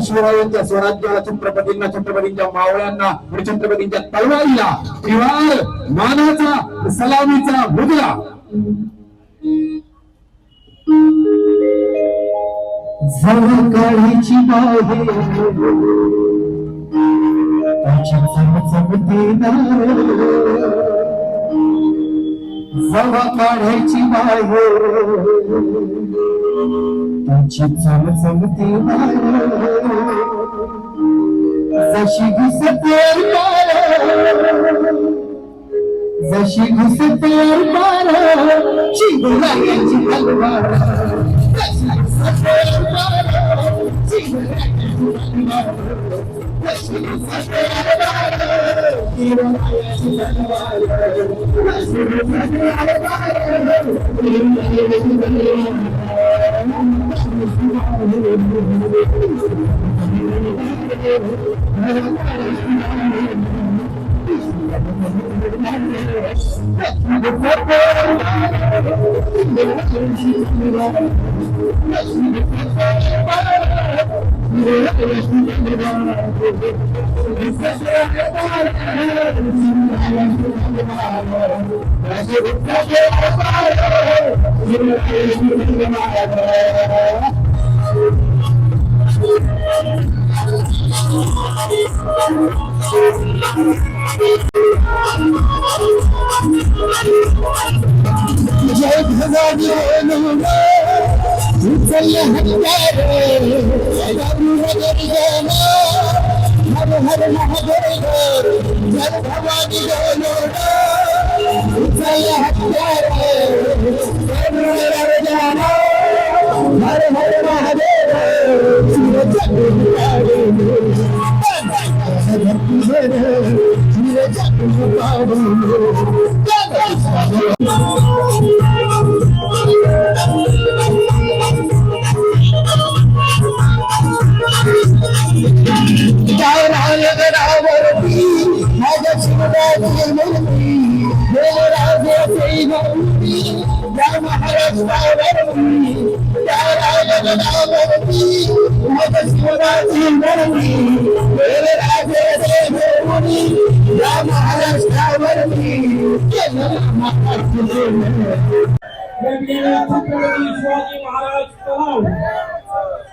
शिवरायांच्या स्वराज्याला, छत्रपतींना, छत्रपतींच्या मावळ्यांना आणि छत्रपतींच्या तलवारीला त्रिवार मानाचा सलामीचा मुद्रा काढीची बाहे जवा काढायची बाहे त्याची चमचमती जशी घुसते जशी घुसते चिंगुराची तलवार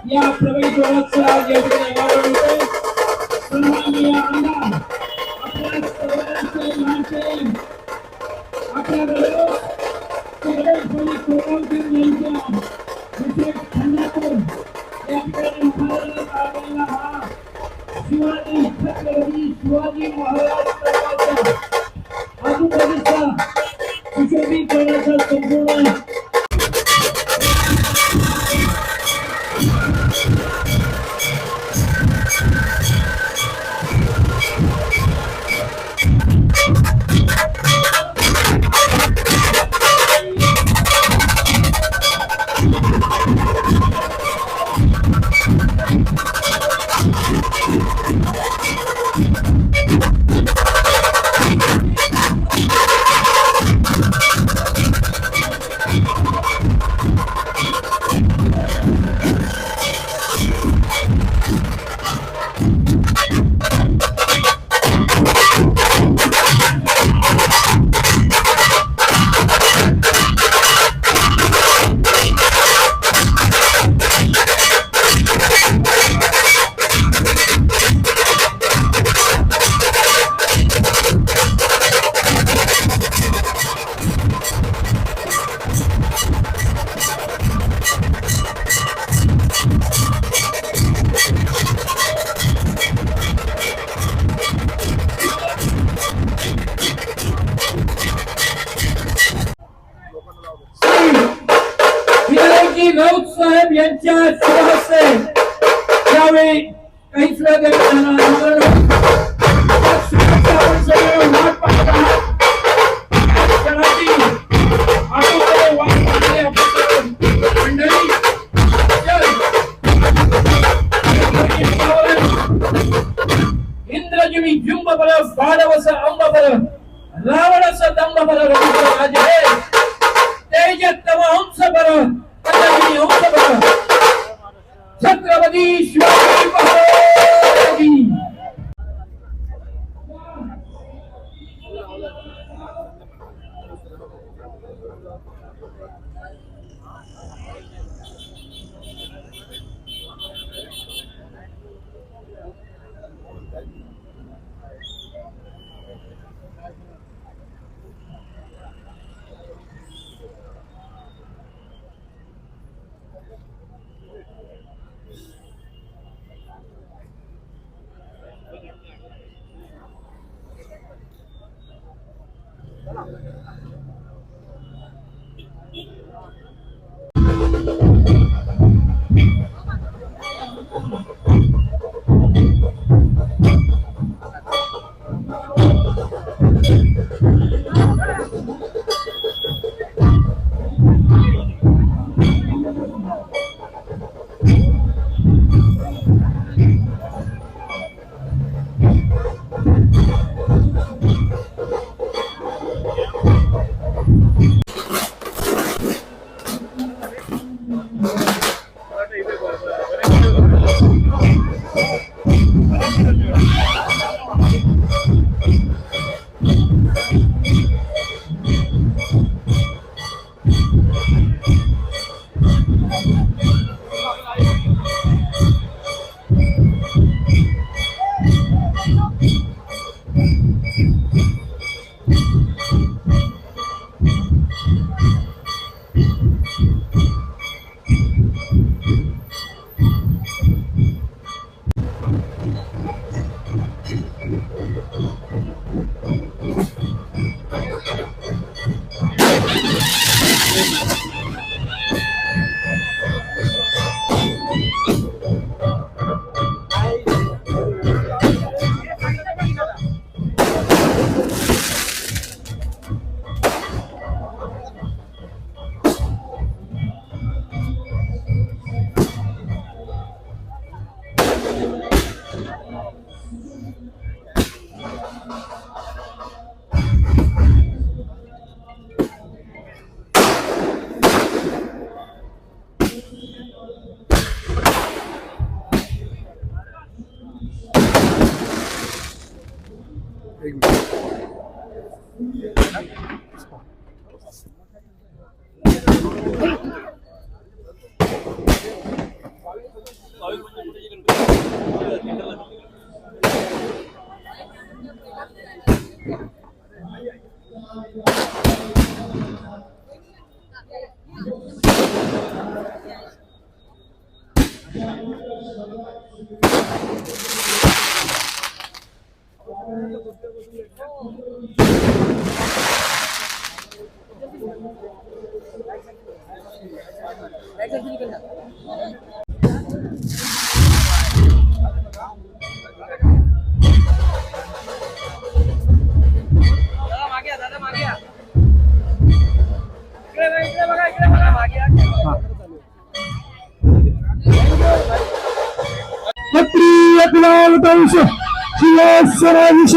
या प्रवेशोत्सवात या ठिकाणी गावामध्ये सन्माननीय आमदार आपल्या सर्वांचे मानचे आपल्याकडे पोलीस यांच्या विशेष खंडातून या ठिकाणी उभारण्यात आलेला हा शिवाजी छत्रपती शिवाजी महाराज तलावाच्या आजूबाजूचा सुशोभीकरणाचा संपूर्ण राऊत साहेब यांच्या हस्ते यावेळी काही जिंब बर बाळवस अंब बर रावणस दंब बर राजे तेज तव हंस बर कदमी हंस बर छत्रपती शिवाजी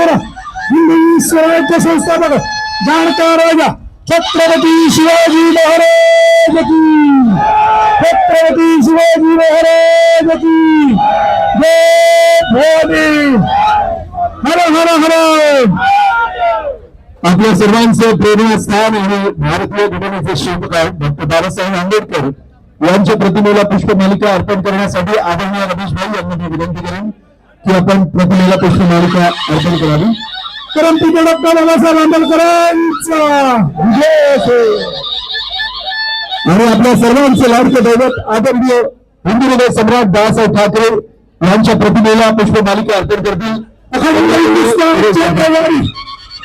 महाराज स्वराज्य संस्थापक जाणकार राजा छत्रपती शिवाजी महाराज की छत्रपती शिवाजी महाराज की जय भवानी हर हर हर आपल्या सर्वांचं प्रेरणास्थान आणि भारतीय घटनेचे शिल्पकार डॉक्टर बाबासाहेब आंबेडकर यांच्या प्रतिमेला पुष्पमालिका अर्पण करण्यासाठी आदरणीय रमेश भाई यांना मी विनंती करेन की आपण प्रतिमेला पुष्पमालिका अर्पण करावी. परंतु डॉक्टर बाबासाहेब आंबेडकरांचा विजय असो. आणि आपल्या सर्वांचे लाडके दैवत आदरणीय हिंदू हृदय सम्राट बाळासाहेब ठाकरे यांच्या प्रतिमेला पुष्पमालिका अर्पण करतील.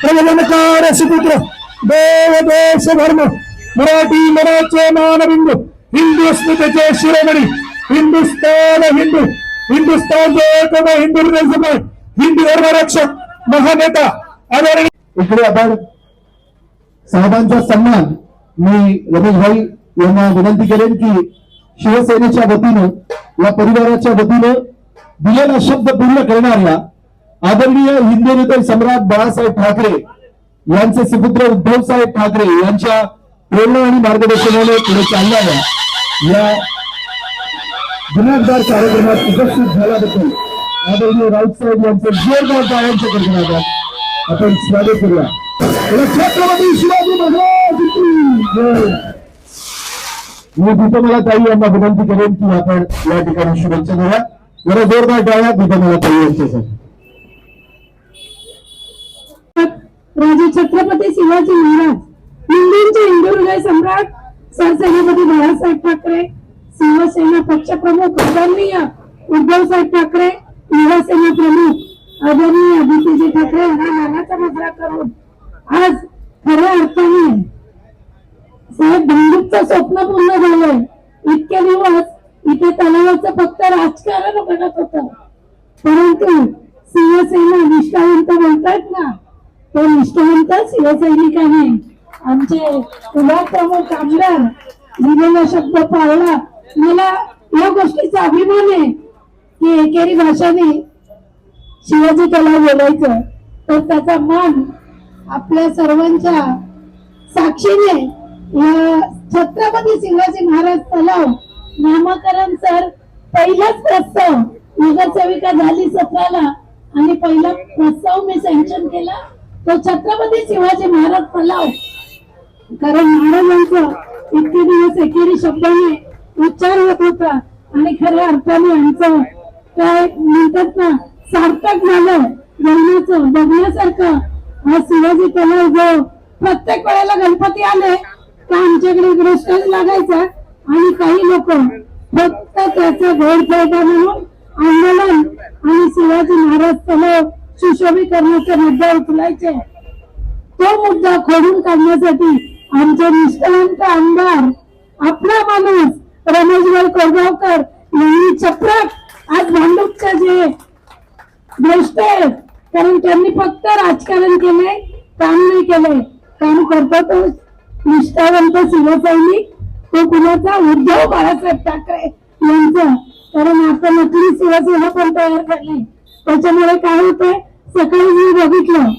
प्रबोधनकार सुपुत्र देव देश धर्म मराठी मनाचे मानबिंदू हिंदू अस्मितेचे शिरोमणी हिंदुस्थान हिंदू हिंदुस्थानचे एकमेव हिंदू हृदय सम्राट हिंदू धर्मरक्षक महानेता आदरणीय इकडे आपण साहेबांचा सन्मान मी रमेश भाई यांना विनंती करेन की शिवसेनेच्या वतीनं या परिवाराच्या वतीनं दिलेला शब्द पूर्ण करणाऱ्या आदरणीय हिंदू हृदय सम्राट बाळासाहेब ठाकरे यांचे सुपुत्र उद्धव साहेब ठाकरे यांच्या प्रेरणा आणि मार्गदर्शनाने पुढे चालणाऱ्या या दिनांकदार कार्यक्रमात उपस्थित झाल्याबद्दल आदरणीय राऊत साहेब यांचे जोरदार टाळ्यांच्या गणगणात आपण स्वागत करूया. छत्रपती शिवाजी महाराज की जय. मी तिथे मला ताई यांना विनंती करेन की आपण या ठिकाणी शुभेच्छा द्या. जरा जोरदार टाळ्या तिथे मला ताई यांच्यासाठी. राजे छत्रपती शिवाजी महाराज, हिंदूंचे हिंदू हृदय सम्राट सरसेनापती बाळासाहेब ठाकरे, शिवसेना पक्षप्रमुख आदरणीय उद्धव साहेब ठाकरे, युवासेना प्रमुख आदरणीय आदित्यजी ठाकरे यांना मानाचा मुजरा करून आज खऱ्या अर्थाने साहेब भांडूपचं स्वप्न पूर्ण झालंय. इतके दिवस इथे तलावाचं फक्त राजकारण घडत होतं, परंतु शिवसेना निष्ठावंत बोलतायत ना, तो निष्ठावंत शिवसैनिकांनी आमचे युवा प्रमुख आमदार दिलेला शब्द पाळला. मला या गोष्टीचा अभिमान आहे की एकेरी भाषाने शिवाजी तलाव बोलायचं, तर त्याचा मान आपल्या सर्वांच्या साक्षीने या छत्रपती शिवाजी महाराज तलाव नामकरण सर पहिलाच प्रस्ताव नगरसेविका झाली 17ला आणि पहिला प्रस्ताव मी सँक्शन केला तो छत्रपती शिवाजी महाराज तलाव. कारण महाराजांचं इतके दिवस एकेरी शब्दाने उच्चार होत होता आणि खऱ्या अर्थाने आमचं काय म्हणतात ना सार्थक झालं. जन्माचं बघण्यासारखं हा शिवाजी तलाव जो प्रत्येक वेळेला गणपती आले तर आमच्याकडे दृष्ट लागायचा आणि काही लोक फक्त त्याचा गैरफायदा म्हणून आंदोलन आणि शिवाजी महाराज तलाव सुशोभीकरणाचा मुद्दा उचलायचे. तो मुद्दा खोडून काढण्यासाठी आमचे निष्ठावंत आमदार आपला माणूस रमेशभाई कोरगावकर यांनी चपराक आज भांडूपच्या जे गोष्ट आहेत, कारण त्यांनी फक्त राजकारण केलंय, काम नाही केलंय. काम करतो तो निष्ठावंत शिवसैनिक, तो कुणाचा उद्धव बाळासाहेब ठाकरे यांचं. कारण आता नकली शिवसेना पण तयार झाली. त्याच्यामुळे काय होतंय, सकाळी मी बघितलं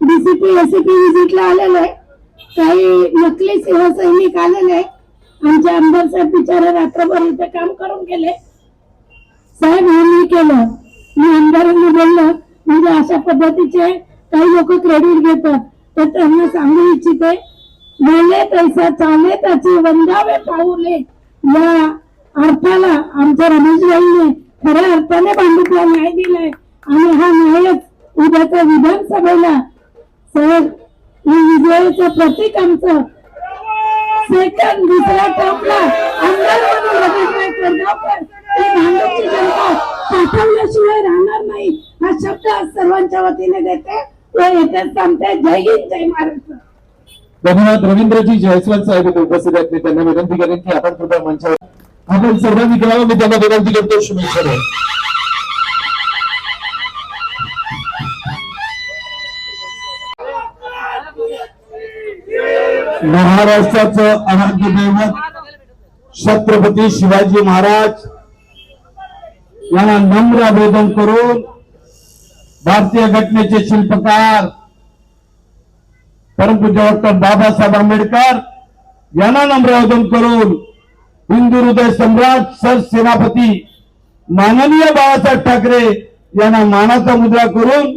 डीसीपी एसीपी व्हिजिटला आलेले काही नकली शिवसैनिक आलेले. आमचे आमदार साहेब बिचारे रात्रभर इथे काम करून गेले. साहेब यांनी केलं, मी आमदारांना बोललं म्हणजे अशा पद्धतीचे काही लोक क्रेडिट घेतात, तर त्यांना सांगू इच्छिते बोलले तैसा चाले त्याचे वंदावे पाऊले या अर्थाला आमच्या रमेशभाईने खऱ्या अर्थाने भांडूपला न्याय दिलाय आणि हा न्यायच उद्याच्या विधानसभेला सर विजयाचं प्रतीक आमचं सेकंड दुसऱ्या टर्मला आमदार म्हणून रमेशभाई कोरगावकर ही भांडूपची जनता पाठवल्याशिवाय राहणार नाही हा शब्द आज सर्वांच्या वतीने देते व येतेच थांबते. जय हिंद जय महाराष्ट्र. धन्यवाद. रवींद्रजी जयस्वाल साहेब उपस्थित आहेत. मी त्यांना विनंती करेन की आपण सुद्धा मंचावर आपण सर्वांनी करावं. मी त्यांना विनंती करतो. शुभेच्छा द्या. महाराष्ट्राचं आराध्य दैवत छत्रपती शिवाजी महाराज यांना नम्र आवेदन करून भारतीय घटनेचे शिल्पकार परमपूज्य डॉक्टर बाबासाहेब आंबेडकर यांना नम्र आवेदन करून हिंदू हृदय सम्राट सरसेनापती माननीय बाळासाहेब ठाकरे यांना मानाचा मुद्रा करून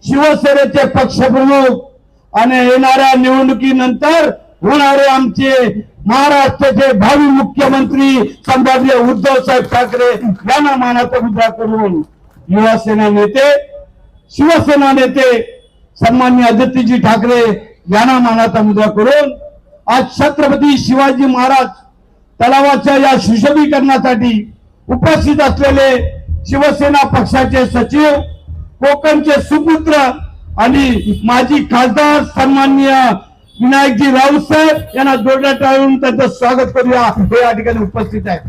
शिवसेनेचे पक्षप्रमुख आणि येणाऱ्या निवडणुकीनंतर होणारे आमचे महाराष्ट्राचे भावी मुख्यमंत्री सन्माननीय उद्धव साहेब ठाकरे यांना मानाचा मुद्रा करून युवासेना नेते शिवसेना नेते सन्माननीय आदित्यजी ठाकरे यांना मानाचा मुद्रा करून आज छत्रपती शिवाजी महाराज तलावाच्या या सुशोभीकरणासाठी उपस्थित असलेले शिवसेना पक्षाचे सचिव, कोकणचे सुपुत्र आणि माजी खासदार सन्माननीय विनायकजी राऊत साहेब यांना जोरदार टाळून त्यांचं स्वागत करूया. हे या ठिकाणी उपस्थित आहेत.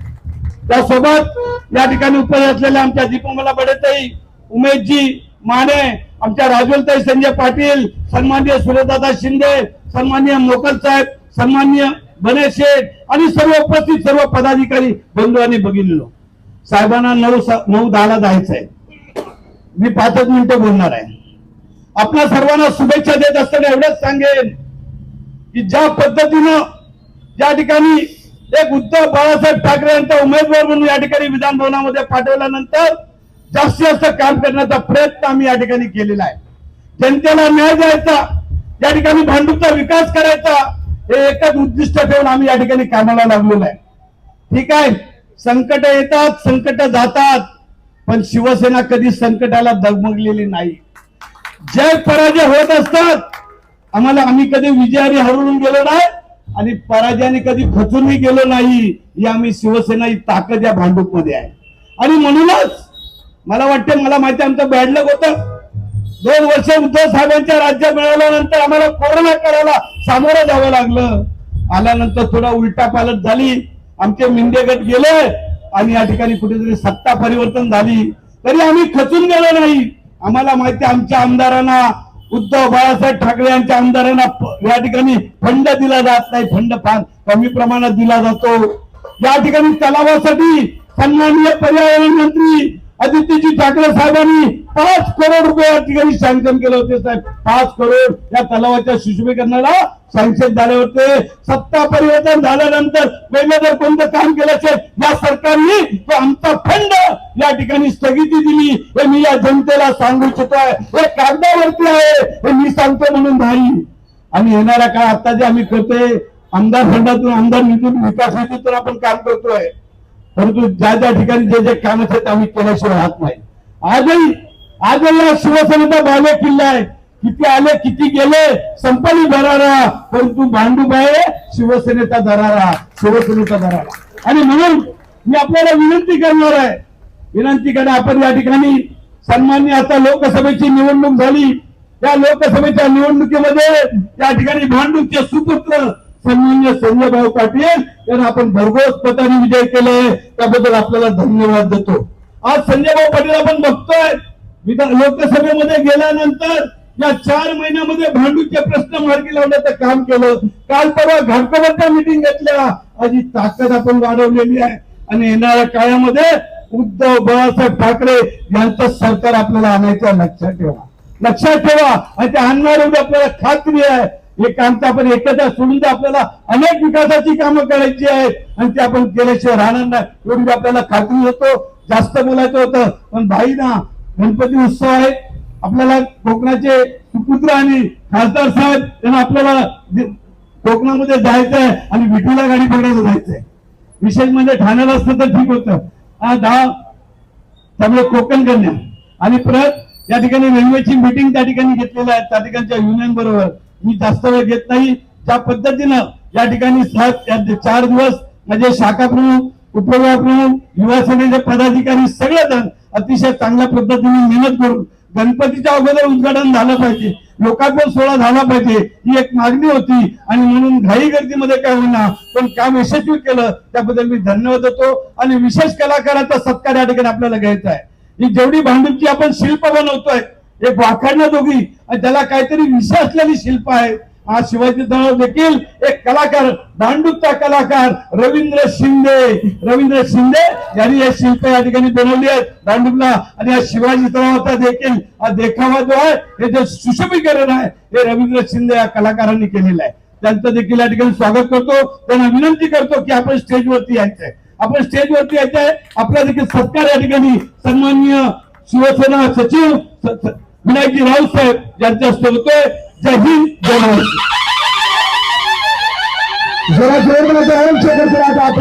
त्यासोबत या ठिकाणी उपस्थित असलेल्या आमच्या दीपमला बडेताई, उमेशजी माने, आमच्या राजवलताई संजय पाटील, सन्माननीय सुरेशदादा शिंदे, सन्माननीय मोकल साहेब, सन्माननीय बनेश शेठ आणि सर्व उपस्थित सर्व पदाधिकारी बंधू आणि भगिनींनो, साहेबांना 9:10ला जायचंय. मी 5 मिनिटं बोलणार आहे. आपल्या सर्वांना शुभेच्छा देत असताना एवढंच सांगेन की ज्या पद्धतीनं या ठिकाणी एक उद्धव बाळासाहेब ठाकरे यांचा उमेदवार म्हणून या ठिकाणी विधान भवनामध्ये पाठवल्यानंतर जास्तीत जास्त काम करण्याचा प्रयत्न आम्ही या ठिकाणी केलेला आहे. जनतेला न्याय द्यायचा, या ठिकाणी भांडूपचा विकास करायचा, हे एकच उद्दिष्ट ठेवून आम्ही या ठिकाणी कामाला लागलेलो आहे. ठीक आहे, संकट येतात, संकट जातात, पण शिवसेना कधी संकटाला डगमगलेली नाही. जय पराजय होत असतात, आम्ही कधी विजयाने हरवून गेलो नाही आणि पराजयाने कधी खचूनही गेलो नाही. ही आम्ही शिवसेना ही ताकद या भांडूप मध्ये आहे. आणि म्हणूनच मला वाटते, मला माहिती आमचं बॅडलक होतं. 2 वर्ष उद्धव साहेबांच्या राज्य मिळाल्यानंतर आम्हाला कोरोना करायला सामोरं जावं लागलं. आल्यानंतर थोडा उलटा पालट झाली, आमचे मिंदे गट गेले आणि या ठिकाणी कुठेतरी सत्ता परिवर्तन झाली, तरी आम्ही खचून गेलो नाही. आम्हाला माहिती आमच्या आमदारांना, उद्धव बाळासाहेब ठाकरे यांच्या आमदारांना या ठिकाणी फंड दिला जात नाही, फंड फार कमी प्रमाणात दिला जातो. या ठिकाणी तलावासाठी सन्माननीय पर्यावरण मंत्री आदित्यजी ठाकरे साहेबांनी 5 करोड रुपये या ठिकाणी सँक्शन केले होते. साहेब, 5 करोड या तलावाच्या सुशोभीकरणाला सँक्शन झाले होते. सत्ता परिवर्तन झाल्यानंतर वेगळं जर कोणतं काम केलं असेल, या सरकारने तो आमचा फंड या ठिकाणी स्थगिती दिली. हे मी या जनतेला सांगू इच्छितोय. हे कागदावरती आहे, हे मी सांगतो म्हणून नाही. आणि येणारा काळ आता जे आम्ही करतोय, आमदार फंडातून, आमदार निधीतून, विकास निधीतून आपण काम करतोय, परंतु ज्या ज्या ठिकाणी जे जे काम आहेत आम्ही केल्याशिवाय राहत नाही. आजही या शिवसेनेचा बाले किल्ला आहे. किती आले, किती गेले, संपली दरारा, परंतु भांडूप आहे शिवसेनेचा दरारा, शिवसेनेचा दरारा. आणि म्हणून मी आपल्याला विनंती करणार आहे, विनंती करा. आपण या ठिकाणी सन्माननीय आता लोकसभेची निवडणूक झाली. त्या लोकसभेच्या निवडणुकीमध्ये या ठिकाणी भांडूपचे सुपुत्र सन्माननीय संजय भाऊ पाटील यांना आपण भरघोस मताने विजय केले, त्याबद्दल आपल्याला धन्यवाद देतो. आज संजय भाऊ पाटील आपण बघतोय, लोकसभेमध्ये गेल्यानंतर या 4 महिन्यामध्ये भांडूपचे प्रश्न मार्गी लावण्याचं काम केलं. काल परवा घाटकोपरच्या मीटिंग घेतल्या. आज ही ताकद आपण वाढवलेली आहे आणि येणाऱ्या काळामध्ये उद्धव बाळासाहेब ठाकरे यांचं सरकार आपल्याला आणायचं. लक्षात ठेवा, लक्षात ठेवा. आणि ते आणणार एवढी आपल्याला खात्री आहे. हे काम तर आपण एकदा सोडून द्या, आपल्याला अनेक विकासाची कामं करायची आहेत आणि ते आपण केल्याशिवाय राहणार नाही, एवढी आपल्याला खात्री होतो. जास्त बोलायचं होतं, पण भाई ना, गणपती उत्सव आहे, आपल्याला कोकणाचे सुपुत्र आणि खासदार साहेब त्यांना आपल्याला कोकणामध्ये जायचंय आणि विठूला गाडी पकडायला जायचंय. विशेष म्हणजे ठाण्याला असतं तर ठीक होतं. त्यामुळे कोकण कन्या आणि परत या ठिकाणी रेल्वेची मीटिंग त्या ठिकाणी घेतलेली आहे, त्या ठिकाणच्या युनियन बरोबर. मी जास्त वेळ घेत नाही. ज्या पद्धतीनं या ठिकाणी 4 दिवस म्हणजे शाखा प्रमुख, उपविभाग प्रमुख, युवा सेनेचे पदाधिकारी सगळेजण अतिशय चांगल्या पद्धतीने मेहनत करून गणपतीच्या अगोदर उद्घाटन झालं पाहिजे, लोकार्पण सोहळा झाला पाहिजे, ही एक मागणी होती. आणि म्हणून घाई गर्दीमध्ये काय होणार, पण काम यशस्वी केलं, त्याबद्दल मी धन्यवाद देतो. आणि विशेष कलाकारांचा सत्कार या ठिकाणी आपल्याला घ्यायचा आहे. ही जेवढी भांडूपची आपण शिल्प बनवतोय, एक वाखाणण्या दोघी आणि त्याला काहीतरी विषय असलेली शिल्प आहे. आज शिवाजी तळावर देखील एक कलाकार, भांडूपचा कलाकार रवींद्र शिंदे यांनी हे शिल्प या ठिकाणी बनवली आहेत भांडूपला. आणि या शिवाजी तळावरचा देखील हा देखावा जो आहे, हे जे सुशोभीकरण आहे, हे रवींद्र शिंदे या कलाकारांनी केलेलं आहे. त्यांचं देखील या ठिकाणी स्वागत करतो. त्यांना विनंती करतो की आपण स्टेजवरती यायचंय, आपण स्टेजवरती यायचंय. आपला देखील सत्कार या ठिकाणी सन्माननीय शिवसेना सचिव विनायकजी राऊत साहेब यांच्या हस्ते होतोय. जय हिंद, जय महाराष्ट्र.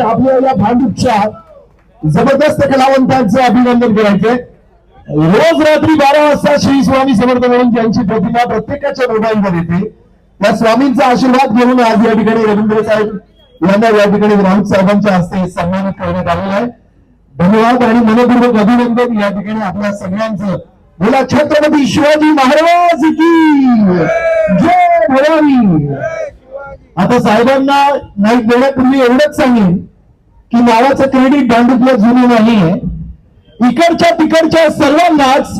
आपल्या या भांडूपच्या जबरदस्त कलावंतांचं अभिनंदन करायचंय. रोज रात्री 12 वाजता श्री स्वामी समर्थ म्हणून ज्यांची प्रतिमा प्रत्येकाच्या मोबाईलवर येते, त्या स्वामींचा आशीर्वाद घेऊन आज या ठिकाणी रवींद्र साहेब यांना या ठिकाणी राऊत साहेबांच्या हस्ते सन्मानित करण्यात आलेला आहे. धन्यवाद आणि मनपूर्वक अभिनंदन या ठिकाणी आपल्या सगळ्यांचं. बोला छत्रपती शिवाजी महाराज की जय भवानी. आता साहेबांना नाही देण्यापूर्वी एवढंच सांगेन की नावाचं क्रेडिट भांडूपला जुने नाहीये. इकडच्या तिकडच्या सर्वांनाच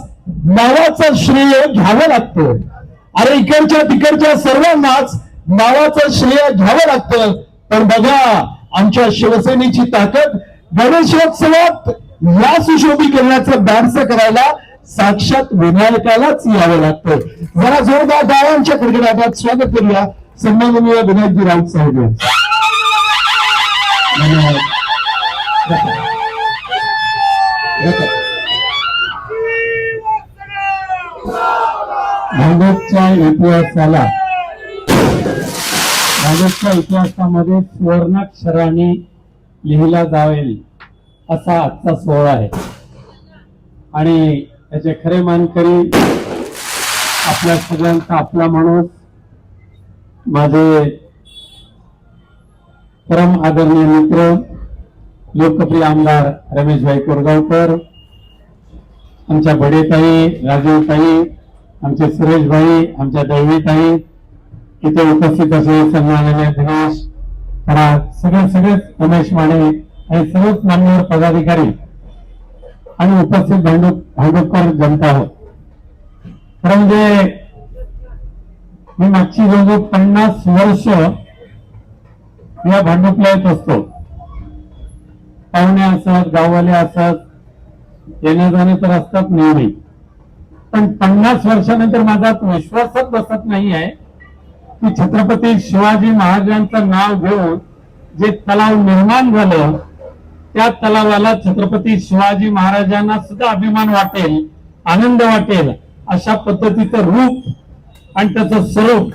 नावाचं श्रेय घ्यावं लागतं. अरे इकडच्या तिकडच्या सर्वांनाच नावाचं श्रेय घ्यावं लागतं. पण बघा आमच्या शिवसेनेची ताकद गणेशोत्सवात या सुशोभीकरणाचं बारसं करायला साक्षात विनायकालाच यावं लागतं. जरा जोरदार गावांच्या कडकडाटात स्वागत करूया सन्माननीय विनायकजी राऊत साहेब यांचं. धन्यवाद. भाजपच्या इतिहासामध्ये सुवर्णाक्षराने लिहिला जाईल असा आजचा सोहळा आहे आणि त्याचे खरे मानकरी आपल्या सगळ्यांचा आपला माणूस माझे परम आदरणीय मित्र लोकप्रिय आमदार रमेशभाई कोरगावकर, आमच्या बडेताई, राजीवताई, आमचे सुरेशभाई, आमच्या दैवीताई, इथे उपस्थित असलेले सन्माननीय दिनेश खरात, सगळेच उमेश माने आणि सर्वच मान्यवर पदाधिकारी आणि उपस्थित भांडुपकर जनता हो. खरं म्हणजे मी मागची जवळजवळ 50 वर्ष या भांडुपला येत असतो. पाहुणे असत, गाववाले असत, येण्या जाणे तर असतात नेहमी. पण 50 वर्षानंतर माझा विश्वासच बसत नाही आहे की छत्रपती शिवाजी महाराजांचं नाव घेऊन जे तलाव निर्माण झालं त्या तलावाला छत्रपती शिवाजी महाराजांना सुद्धा अभिमान वाटेल, आनंद वाटेल अशा पद्धतीचं रूप आणि त्याचं स्वरूप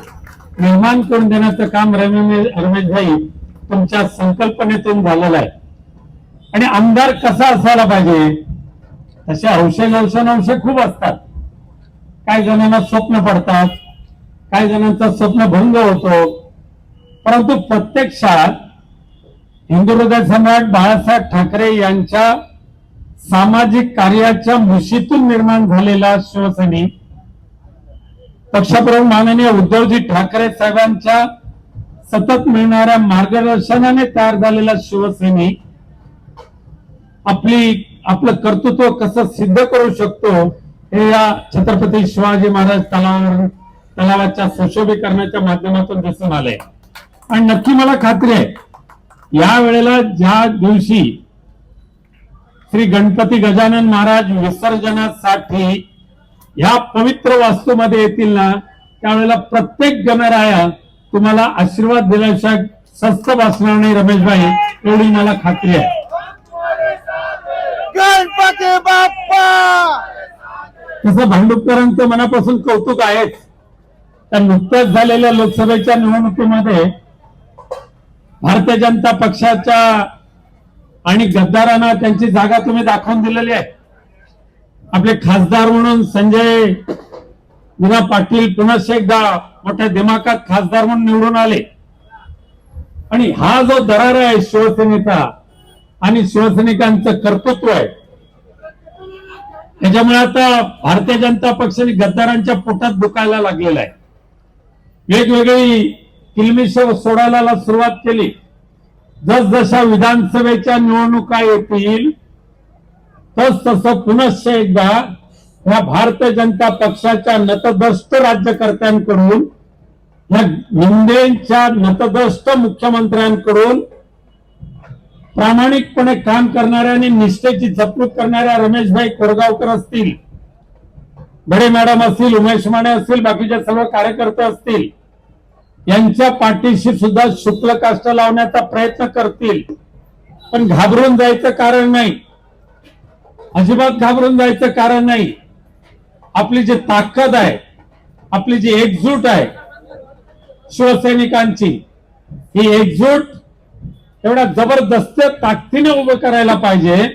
निर्माण करून देण्याचं काम रमेशभाई तुमच्या संकल्पनेतून झालेलं आहे. आणि आमदार कसा असायला पाहिजे तसे अंश खूप असतात. काही जणांना स्वप्न पडतात, काही जणांचा स्वप्न भंग होतो, परंतु प्रत्यक्षात हिंदू हृदय सम्राट बाळासाहेब ठाकरे यांच्या सामाजिक कार्याच्या मुशीतून निर्माण झालेला शिवसैनिक, पक्षप्रमुख माननीय उद्धवजी ठाकरे साहेबांच्या सतत मिळणाऱ्या मार्गदर्शनाने तयार झालेला शिवसैनिक आपलं कर्तृत्व कसं सिद्ध करू शकतो हे या छत्रपती शिवाजी महाराज तलावाच्या सुशोभीकरणाच्या माध्यमातून दिसून आलंय. आणि नक्की मला खात्री आहे या वेळेला ज्या दिवशी श्री गणपती गजानन महाराज विसर्जनासाठी ह्या पवित्र वास्तूमध्ये येतील ना, त्यावेळेला प्रत्येक गणराया तुम्हाला आशीर्वाद दिल्याशिवाय स्वस्थ बसणार नाही रमेशभाई, एवढी मला खात्री आहे. गणपती बाप्पा. तसं भांडुपकरांचं मनापासून कौतुक आहेच. तर नुकत्याच झालेल्या लोकसभेच्या निवडणुकीमध्ये भारतीय जनता पक्षाच्या आणि गद्दारांना त्यांची जागा तुम्ही दाखवून दिलेली आहे. आपले खासदार म्हणून संजय विना पाटील पुन्हा एकदा मोठ्या दिमाखात खासदार म्हणून निवडून आले. आणि हा जो दरार आहे शिवसेनेचा आणि शिवसैनिकांचं कर्तृत्व आहे, त्याच्यामुळे आता भारतीय जनता पक्षाने गद्दारांच्या पोटात दुखायला लागलेला आहे. वेगवेगळी किलमिश सोडायला सुरुवात केली. जसजशा विधानसभेच्या निवडणुका येतील तसं पुनश्च एकदा या भारतीय जनता पक्षाच्या नतद्रष्ट राज्यकर्त्यांकडून, या निंदेच्या नतद्रष्ट मुख्यमंत्र्यांकडून प्रामाणिकपणे काम करणाऱ्या आणि निष्ठेची जपणूक करणाऱ्या रमेशभाई कोरगावकर असतील, बडे मॅडम असतील, उमेश माने असतील, बाकीचे सर्व कार्यकर्ते असतील, यांच्या पाठीशी सुद्धा शुक्ल काष्ट लावण्याचा प्रयत्न करतील. पण घाबरून जायचं कारण नाही, अजिबात घाबरून जायचं कारण नाही. आपली जी ताकद आहे, आपली जी एकजूट आहे शिवसैनिकांची, ही एकजूट एवढ्या जबरदस्त ताकदीने उभं करायला पाहिजे.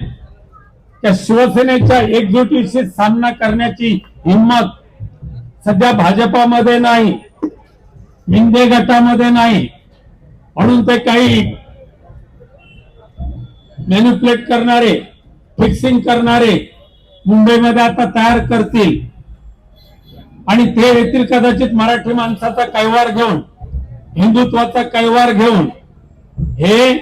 त्या शिवसेनेच्या एकजुटीशी सामना करण्याची हिंमत सध्या भाजपामध्ये नाही, शिंदे गटामध्ये नाही. म्हणून ते काही मॅन्युप्युलेट करणारे, फिक्सिंग करणारे मुंबईमध्ये आता तयार करतील आणि ते येतील कदाचित मराठी माणसाचा कैवार घेऊन, हिंदुत्वाचा कैवार घेऊन. हे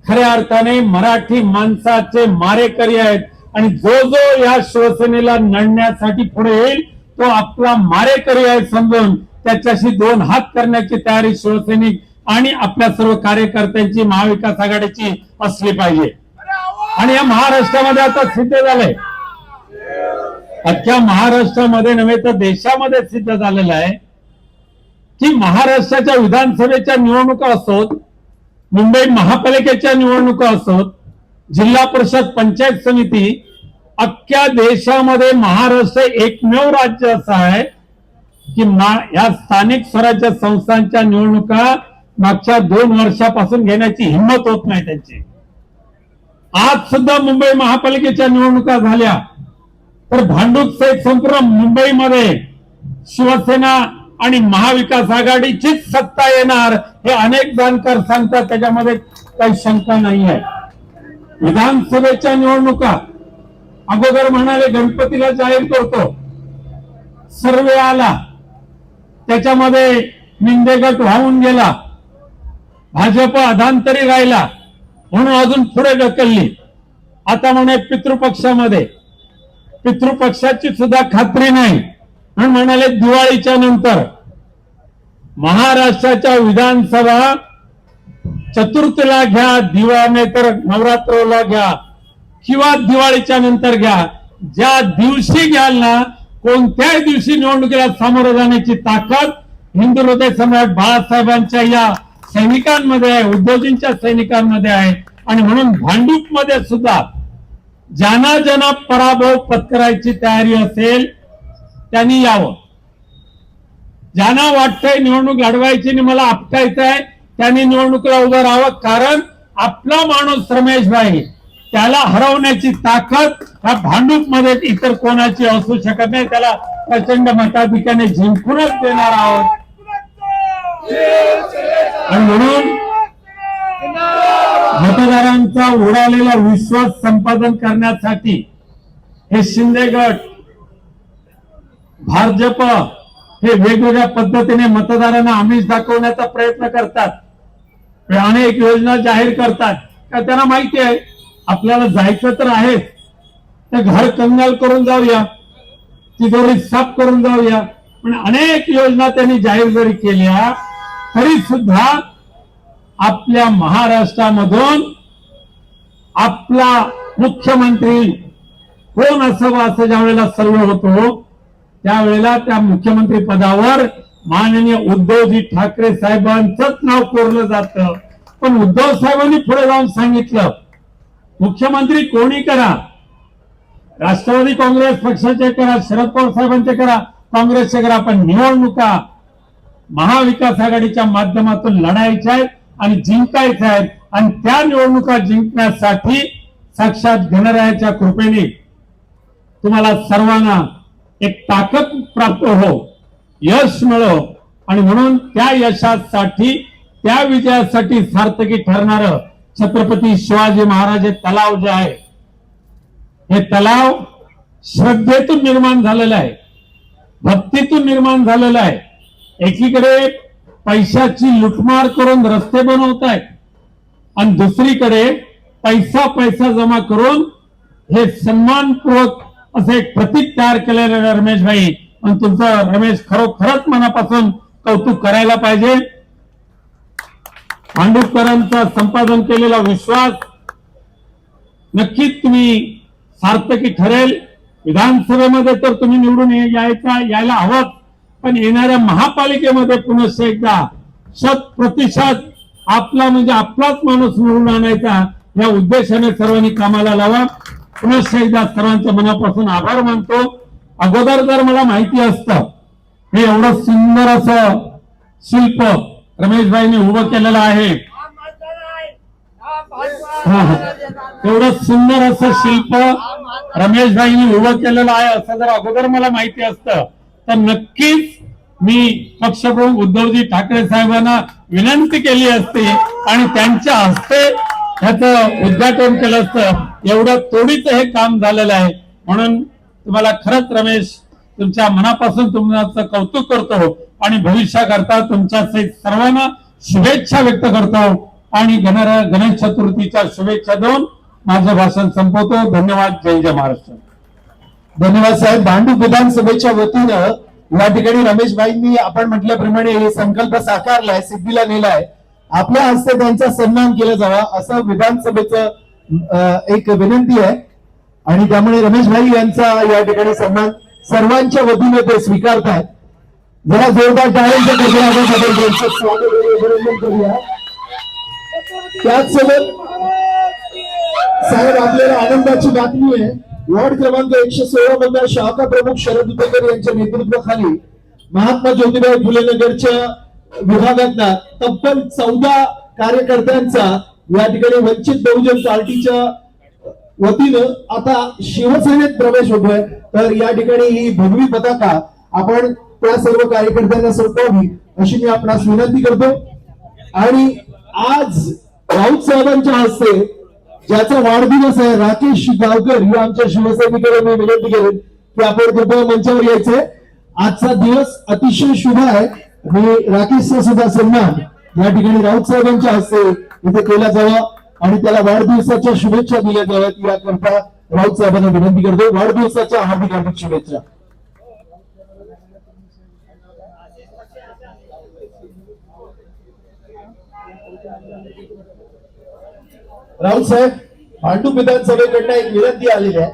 खऱ्या अर्थाने मराठी माणसाचे मारेकरी आहेत आणि जो जो या शिवसेनेला नडण्यासाठी पुढे येईल तो आपला मारेकरी आहे समजून त्याच्याशी दोन हात करण्याची तयारी शिवसैनिक आणि आपल्या सर्व कार्यकर्त्यांची, महाविकास आघाडीची असली पाहिजे. आणि या महाराष्ट्रामध्ये आता सिद्ध झालंय अख्ख्या महाराष्ट्रामध्ये नव्हे तर देशामध्ये सिद्ध झालेलं आहे की महाराष्ट्राच्या विधानसभेच्या निवडणुका असोत, मुंबई महापालिकेच्या निवडणुका असोत, जिल्हा परिषद पंचायत समिती, अख्ख्या देशामध्ये महाराष्ट्र एकमेव राज्य असं आहे की या स्थानिक स्वराज्य संस्थांच्या निवडणुका मागच्या 2 वर्षापासून घेण्याची हिंमत होत नाही त्यांची. आज सुद्धा मुंबई महापालिकेच्या निवडणुका झाल्या तर भांडूप सहित संपूर्ण मुंबईमध्ये शिवसेना आणि महाविकास आघाडीचीच सत्ता येणार हे अनेक जाणकार सांगतात, त्याच्यामध्ये काही शंका नाही आहे. विधानसभेच्या निवडणुका अगोदर म्हणाले गणपतीला जाहीर करतो, सर्वे आला, त्याच्यामध्ये मिंदे गट वाहून गेला, भाजप अधांतरी राहिला म्हणून अजून पुढे ढकलली. आता म्हणे पितृपक्षामध्ये, पितृपक्षाची सुद्धा खात्री नाही म्हणून म्हणाले दिवाळीच्या नंतर. महाराष्ट्राच्या विधानसभा चतुर्थीला घ्या, दिवाळी तर नवरात्रोला घ्या किंवा दिवाळीच्या नंतर घ्या, ज्या दिवशी घ्याल ना, कोणत्याही दिवशी निवडणुकीला सामोरं जाण्याची ताकद हिंदू हृदय सम्राट बाळासाहेबांच्या या सैनिकांमध्ये आहे, उद्धवजींच्या सैनिकांमध्ये आहे. आणि म्हणून भांडूपमध्ये सुद्धा ज्यांना ज्यांना पराभव पत्करायची तयारी असेल त्यांनी यावं. ज्यांना वाटतंय निवडणूक लढवायची आणि मला आपटायचं आहे त्यांनी निवडणुकीला उभं राहावं, कारण आपला माणूस रमेश भाई त्याला हरवण्याची ताकद ह्या भांडूप मध्ये इतर कोणाची असू शकत नाही. त्याला प्रचंड मताधिक्याने जिंकूनच देणार आहोत. आणि म्हणून मतदारांचा उडालेला विश्वास संपादन करण्यासाठी हे शिंदे गट, भाजप हे वेगवेगळ्या पद्धतीने मतदारांना आमिष दाखवण्याचा प्रयत्न करतात, अनेक योजना जाहीर करतात. का त्यांना माहिती आहे आपल्याला जायचं तर आहे, तर घर कंगाल करून जाऊया, तिजोरी साफ करून जाऊया. पण अनेक योजना त्यांनी जाहीर जरी केल्या तरी सुद्धा आपल्या महाराष्ट्रामधून आपला मुख्यमंत्री कोण असावा असं ज्या वेळेला सर्वे होतो त्यावेळेला त्या मुख्यमंत्री पदावर माननीय उद्धवजी ठाकरे साहेबांचंच नाव कोरलं जातं. पण उद्धव साहेबांनी पुढे जाऊन सांगितलं मुख्यमंत्री कोणी करा, राष्ट्रवादी काँग्रेस पक्षाचे करा, शरद पवार साहेबांचे करा, काँग्रेसचे करा, पण निवडणुका महाविकास आघाडीच्या माध्यमातून लढायच्या आहेत आणि जिंकायच्या आहेत. आणि त्या निवडणुका जिंकण्यासाठी साक्षात गणरायाच्या कृपेने तुम्हाला सर्वांना एक ताकद प्राप्त हो, यश मिळो. आणि म्हणून त्या यशासाठी, त्या विजयासाठी सार्थकी ठरणारं छत्रपती शिवाजी महाराज हे तलाव जे आहे, हे तलाव श्रद्धेतून निर्माण झालेलं आहे, भक्तीतून निर्माण झालेलं आहे. एकीकडे पैशाची लुटमार करून रस्ते बनवतायत आणि दुसरीकडे पैसा जमा करून हे सन्मानपूर्वक असं एक प्रतीक तयार केलेलं रमेश भाई. आणि तुमचं रमेश खरोखरच मनापासून कौतुक करायला पाहिजे. भांडूपकरांचा संपादन केलेला विश्वास नक्कीच तुम्ही सार्थकी ठरेल. विधानसभेमध्ये तर तुम्ही निवडून यायला हवं, पण येणाऱ्या महापालिकेमध्ये पुनश्च एकदा 100% आपला म्हणजे आपलाच माणूस निवडून आणायचा या उद्देशाने सर्वांनी कामाला लावा. पुनश्च एकदा सर्वांच्या मनापासून आभार मानतो. अगोदर जर मला माहिती असतं हे एवढं सुंदर असं शिल्प रमेशभाईंनी उभं केलेलं आहे, एवढं सुंदर असं शिल्प रमेशभाईंनी उभं केलेलं आहे असं जर अगोदर मला माहिती असतं तर नक्कीच मी पक्षप्रमुख उद्धवजी ठाकरे साहेबांना विनंती केली असती आणि त्यांच्या हस्ते ह्याचं उद्घाटन केलं असतं. एवढं तोडीचं हे काम झालेलं आहे. म्हणून तुम्हाला खरंच रमेश तुमच्या मनापासून तुमचं कौतुक करतो आणि भविष्याकरता तुमच्या सर्वांना शुभेच्छा व्यक्त करतो आणि गणेश चतुर्थीच्या शुभेच्छा देऊन माझं भाषण संपवतो. धन्यवाद. जय जय महाराष्ट्र. धन्यवाद साहेब. भांडूप विधानसभेच्या वतीनं या ठिकाणी रमेशभाईंनी आपण म्हटल्याप्रमाणे हे संकल्प साकारलाय, सिद्धीला नेलाय. आपल्या हस्ते त्यांचा सन्मान केला जावा असं विधानसभेचं एक विनंती आहे. आणि त्यामुळे रमेश भाई यांचा या ठिकाणी सन्मान सर्वांच्या वतीने ते स्वीकारतात. जरा जोरदार टाळ्यांच्या गजरात आपण त्यांचं स्वागत आणि अभिनंदन करूया. त्याचसोबत साहेब आपल्याला आनंदाची बातमी आहे. वॉर्ड क्रमांक 116 मधल्या शाखा प्रमुख शरद उपेकर यांच्या नेतृत्वाखाली महात्मा ज्योतिबा फुले नगरच्या विभागातला तब्बल 14 कार्यकर्त्यांचा या ठिकाणी वंचित बहुजन पार्टीच्या वतीनं आता शिवसेनेत प्रवेश होतोय. तर या ठिकाणी ही भगवी पताका आपण त्या सर्व कार्यकर्त्यांना सोपवावी अशी मी आपणास विनंती करतो. आणि आज राऊत साहेबांच्या हस्ते ज्याचा वाढदिवस आहे राकेश गावकर या आमच्या शिवसैनिकांना मी विनंती करेन की आपण कृपया मंचावर यायचंय. आजचा दिवस अतिशय शुभ आहे. मी राकेशचा सुद्धा सन्मान या ठिकाणी राऊत साहेबांच्या हस्ते इथे केला जावा आणि त्याला वाढदिवसाच्या शुभेच्छा दिल्या जाव्यात याकरता राऊत साहेबांना विनंती करतो. वाढदिवसाच्या हार्दिक हार्दिक शुभेच्छा. राऊत साहेब, भांडूप विधानसभेकडनं एक विनंती आलेली आहे.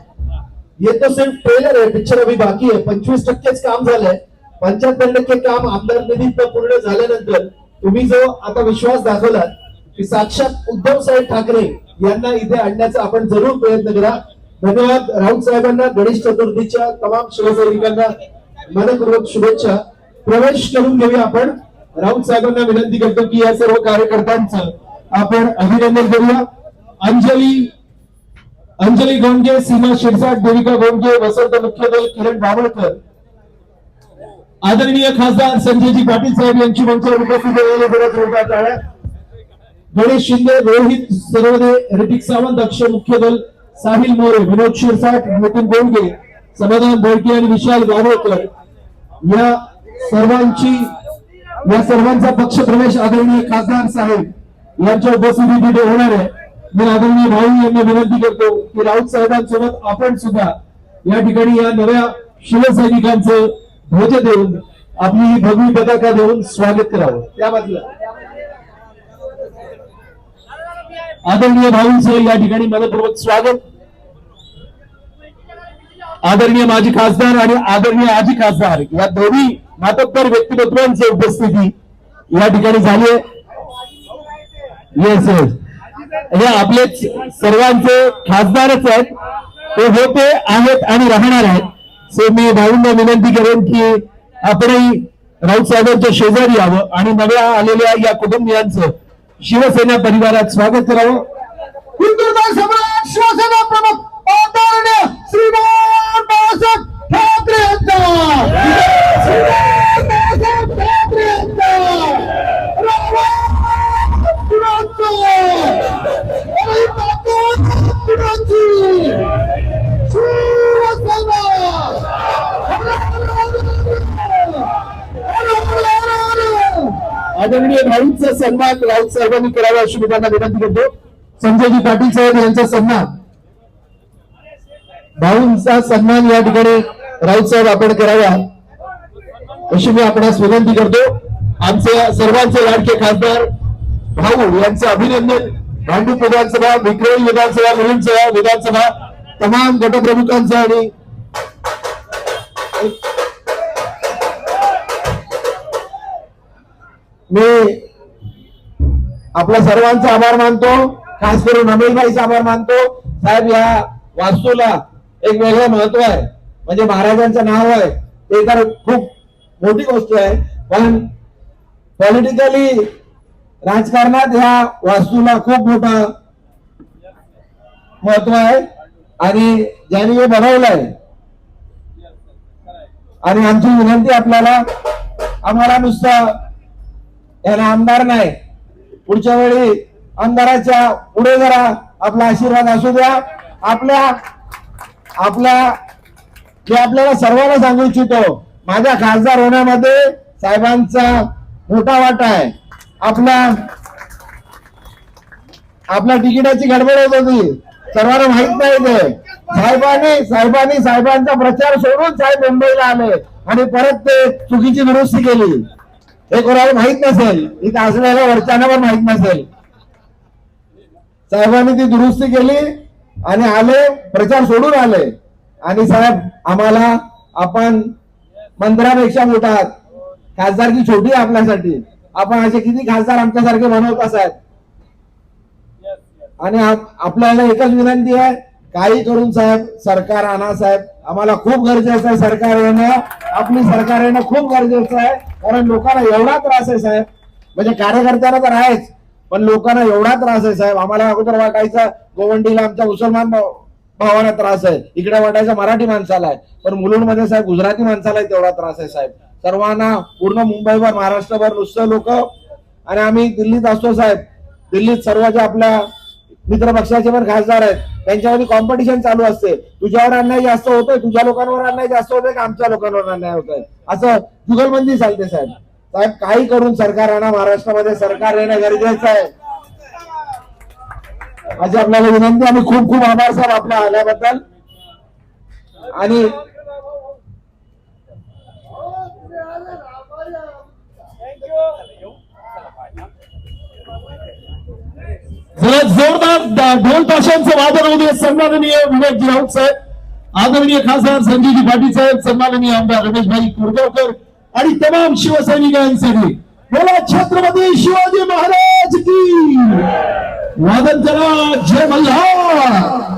ये तो सिर्फ ट्रेलर आहे, पिक्चर अभी बाकी आहे. 25% काम झालंय. 75% काम आमदार निधीत पूर्ण झाल्यानंतर तुम्ही जो आता विश्वास दाखवला की साक्षात उद्धव साहेब ठाकरे यांना इथे आणण्याचा आपण जरूर प्रयत्न करा. धन्यवाद राऊत साहेबांना. गणेश चतुर्थीच्या तमाम शिवसैनिकांना मनपूर्वक शुभेच्छा. प्रवेश करून घेऊया आपण. राऊत साहेबांना विनंती करतो की या सर्व कार्यकर्त्यांचं आपण अभिनंदन करूया. अंजली गोंडगे, सीमा शिरसाट, देविका गोंडगे, वसंत मुख्यदल, किरण बावळकर, आदरणीय खासदार संजयजी पाटील साहेब यांची मंचावर उपस्थित आहे. गणेश शिंदे, रोहित सरवदे, ऋतिक सावंत, अक्षय मुख्यदल, साहिल मोरे, विनोद शिरसाट, नितीन गोंडगे, समाधान बोडके आणि विशाल गावळकर या सर्वांचा पक्ष प्रवेश आदरणीय खासदार साहेब यांच्या उपस्थितीत होणार आहे. मी आदरणीय भाऊ यांना विनंती करतो की राऊत साहेबांसोबत आपण सुद्धा या ठिकाणी या नव्या शिवसैनिकांचं ध्वज देऊन आपली ही भगवी पताका देऊन स्वागत करावं. त्या बाजूला आदरणीय भाऊंचं या ठिकाणी मनपूर्वक स्वागत. आदरणीय माजी खासदार आणि आदरणीय आजी खासदार या दोन्ही मातब्बर व्यक्तिमत्वांची उपस्थिती या ठिकाणी झाली आहे. येस येस, हे आपलेच सर्वांचे खासदारच आहेत. ते होते, आहेत आणि राहणार आहेत. सो मी भाऊंना विनंती करेन की आपणही राऊत साहेबांच्या शेजारी यावं आणि नव्या आलेल्या या कुटुंबियांचं शिवसेना परिवारात स्वागत करावं. हिंदुत्व सम्राट शिवसेना प्रमुख आदरणीय श्रीमान बाळासाहेब ठाकरे आदरणीय भाऊंचा सन्मान राऊत साहेबांनी करावा अशी मी त्यांना विनंती करतो. संजयजी पाटील साहेब यांचा सन्मान, भाऊंचा सन्मान या ठिकाणी राऊत साहेब आपण करावा अशी मी आपणास विनंती करतो. आमचे सर्वांचे लाडके खासदार भाऊ यांचं अभिनंदन. भांडूप विधानसभा, विक्रोळी विधानसभा, मुलींसभा विधानसभा तमाम गटप्रमुखांचं आणि मी आपल्या सर्वांचा आभार मानतो. खास करून रमेशभाईचा आभार मानतो. साहेब, या वास्तूला एक वेगळं महत्व आहे. म्हणजे महाराजांचं नाव आहे ते तर खूप मोठी गोष्ट आहे, पण पॉलिटिकली राजकारणात ह्या वास्तूला खूप मोठं महत्व आहे. आणि ज्यांनी हे बनवलंय, आणि आमची विनंती आपल्याला, आम्हाला नुसतं याला आमदार नाही, पुढच्या वेळी आमदाराच्या पुढे जरा आपला आशीर्वाद असू द्या. जे आपल्याला सर्वांना सांगू इच्छितो, माझ्या खासदार होण्यामध्ये साहेबांचा मोठा वाटा आहे. आपल्या तिकिटाची गडबड होत होती, सर्वांना माहित नाही. ते साहेबांचा प्रचार सोडून साहेब मुंबईला आले आणि परत ते चुकीची दुरुस्ती केली. हे कोणाला माहित नसेल, इथे असलेल्या वरच्यांना पण माहित नसेल. साहेबांनी ती दुरुस्ती केली आणि आले, प्रचार सोडून आले. आणि साहेब आम्हाला आपण मंत्र्यापेक्षा मोठा आहात, खासदारकी छोटी आहे आपल्यासाठी. आपण असे किती खासदार आमच्यासारखे बनवता साहेब. आणि आपल्याला एकच विनंती आहे, काही करून साहेब सरकार आणा साहेब. आम्हाला खूप गरजेचं आहे सरकार येणं, आपली सरकार येणं खूप गरजेचं आहे. कारण लोकांना एवढा त्रास आहे साहेब, म्हणजे कार्यकर्त्यांना तर आहेच, पण लोकांना एवढा त्रास आहे साहेब. आम्हाला अगोदर वाटायचं गोवंडीला आमच्या मुसलमान भावाला त्रास आहे, इकडे वाटायचं मराठी माणसाला आहे, पण मुलुंडमध्ये साहेब गुजराती माणसाला तेवढा त्रास आहे साहेब. सर्वांना पूर्ण मुंबईभर महाराष्ट्रभर नुसतं लोक. आणि आम्ही दिल्लीत असतो साहेब, दिल्लीत सर्व जे आपल्या मित्र पक्षाचे पण खासदार आहेत त्यांच्यामध्ये कॉम्पिटिशन चालू असते. तुझ्यावर अन्याय जास्त होतोय, तुझ्या लोकांवर अन्याय जास्त होतोय का आमच्या लोकांवर अन्याय होतोय, असं जुगलबंदी चालते साहेब. साहेब काही करून सरकार आणा, महाराष्ट्रामध्ये सरकार येणं गरजेचं आहे अशी आपल्याला विनंती. आणि खूप खूप आभार साहेब आपल्या आल्याबद्दल. आणि जरा जोरदार ढोल ताशांचं वादन होऊ दे. सन्माननीय विवेकजी राऊत साहेब, आदरणीय खासदार संजयजी पाटील साहेब, सन्माननीय आमदार रमेशभाई कोरगावकर आणि तमाम शिवसैनिकांसाठी बोला छत्रपती शिवाजी महाराज की. वादन करा, जय मल्हार.